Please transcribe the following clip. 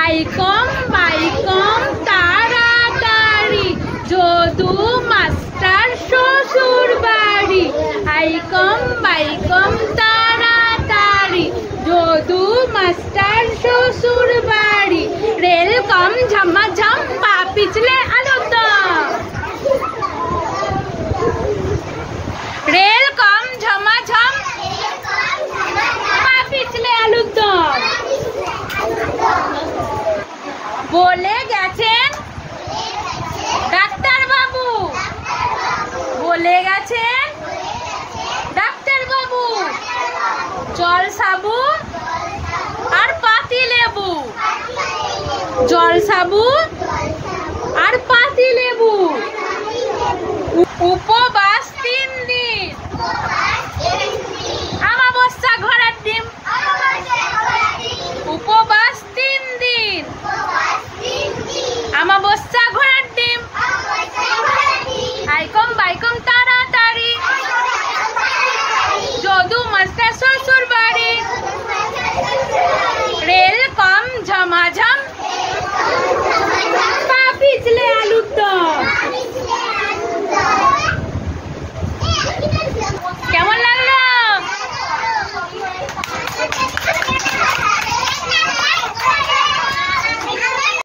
I.Com বাইকম তাড়াতাড়ি Jadu master শ্বশুর বাড়ি। আইকম বাইকম তাড়াতাড়ি যদু মাস্টার শ্বশুর বাড়ি। রেল কম ঝমাঝম পা পিছলে আলুর দম। রেল কম ঝমাঝম পা পিছলে আলুর দম। বলে গেছেন ডাক্তার বাবু। বলে গেছেন ডাক্তার বাবু। জল সাবুন আর পাতি লেবু। জল সাবুন আর পাতি লেবু। উপবাস 3 দিন। আমাবস্যা ঘরে